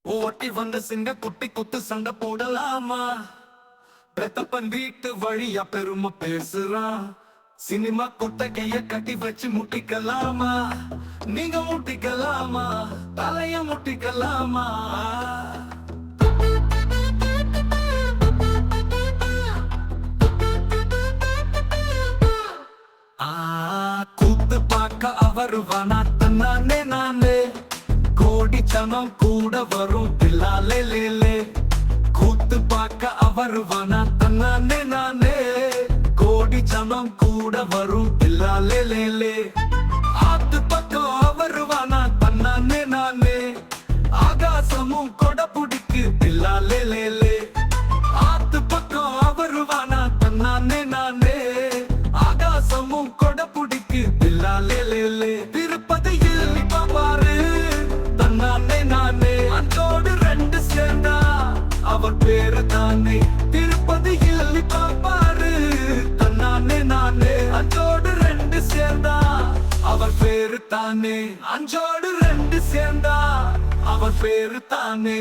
ஓட்டி வந்த சிங்க குட்டி குத்து சண்டை போடலாமா? பெத்தப்பன் வீட்டு வழியா பெருமை பேசுறான். சினிமா கொட்டகைய கட்டி வச்சு முட்டிக்கலாமா? நீங்க முட்டிக்கலாமா? தலைய முட்டிக்கலாமா? கூத்து பார்க்க அவர் வனாத்தே நானே கோடிச்சனம் கூட வரும் பில்லாலே லேலே. கூத்து பார்க்க அவர் வனாத்தே நானே கோடிச்சனம் கூட வரும் பில்லாலே லேலே. ஆத்து பக்கம் அவர் வனாத்தே நானே ஆகாசமும் கொடை பிடிக்கு பில்லாலே லேலே. ஆத்து பக்கம் அவர் வனாத்தே நானே ஆகாசமும் கொடை பிடிக்கு பில்லாலே லேலே. திருப்பதியில் பாரு தன்னானே நானே அஞ்சோடு ரெண்டு சேர்ந்தா அவர் பேரு தானே. திருப்பதியில் பாரு தன்னானே நானே அஞ்சோடு ரெண்டு சேர்ந்தா அவர் பேரு தானே. அஞ்சோடு ரெண்டு சேர்ந்தா அவர் பேரு தானே.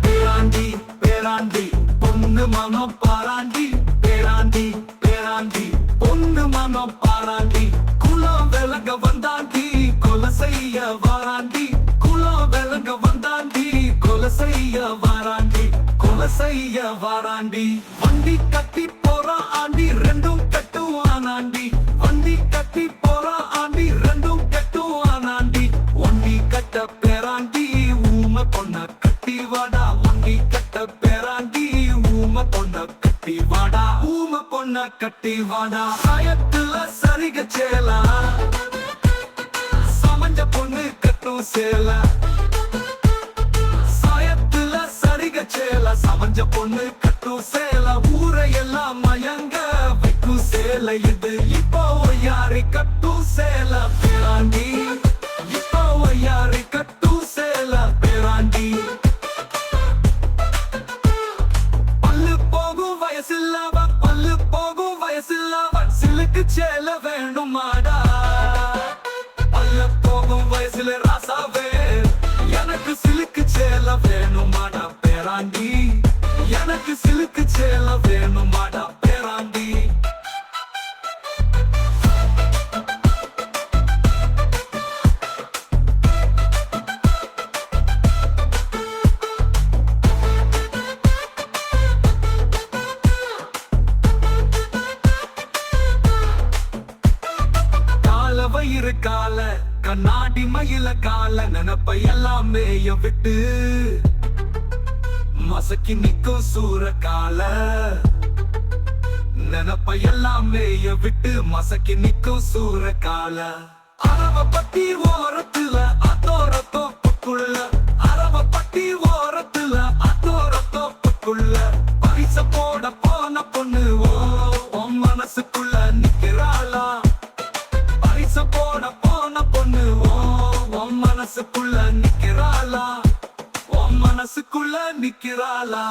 பேராண்டி பேராண்டி பொண்ணு மனம் பாராண்டி. பேராண்டி பேராண்டி பொண்ணு மனம் பாராண்டி. குலம் விலக வந்தாண்டி கொலை செய்ய வாராண்டி. குலம் விலக வந்தாண்டி கொலை செய்ய வாராண்டி. கொலை செய்ய வாராண்டி. வண்டி கட்டி போறான் ஆண்டி ரெண்டும் கட்டுவானாண்டி. வண்டி கட்டி போறான் ஆண்டி ரெண்டும் கட்டுவானாண்டி. வண்டி கட்ட பேராண்டி ஊமை பொண்ண கட்டி வாடா. வண்டி கட்ட பேராண்டி ஊமை பொண்ண கட்டி வாடா. ஊமை பொண்ண கட்டி வாடா. சாயத்துல சரிக சேலா சமஞ்ச பொண்ணு கட்டும் சேலா. சாயத்துல சரிக சேலா சமஞ்ச பொண்ணு கட்டும் சேலா. ஊரையெல்லாம் மயங்க வைக்கும் சேலை இது. இப்போ யாரை கட்டும் சேலா பேராண்டி. இப்போ யாரை கட்டும் சேலா பேராண்டி. பல்லு போகும் வயசில்லவ பல்லு போகும் வயசில்லவ சிலுக்கு சேல வேணுமாடா. பல்லு போகும் வயசுல ராசாவே எனக்கு சிலுக்கு சேல வேணுமாடா பேராண்டி. எனக்கு சிலுக்கு சேல வேணுமாடா பேராண்டி. வயிறு கால கண்ணாடி மயில கால நினப்ப எல்லாம் மேய விட்டு மசக்கி நிக்கும் சூற கால. நினப்ப எல்லாம் மேய விட்டு மசக்கி நிக்கும் சூற கால. அரவ பட்டி ஓரத்துல அத்தோர தோப்புக்குள்ள. அரவ பட்டி ஓரத்துல அத்தோர தோப்புக்குள்ள. பரிச போட போன பொண்ணு ஓ மனசுக்குள்ள நிக்கிறாளா. பரிச போட போன பொண்ணு ஓ மனசுக்குள்ள நிக்கிறாளா. ஓ மனசுக்குள்ள நிக்கிறாளா.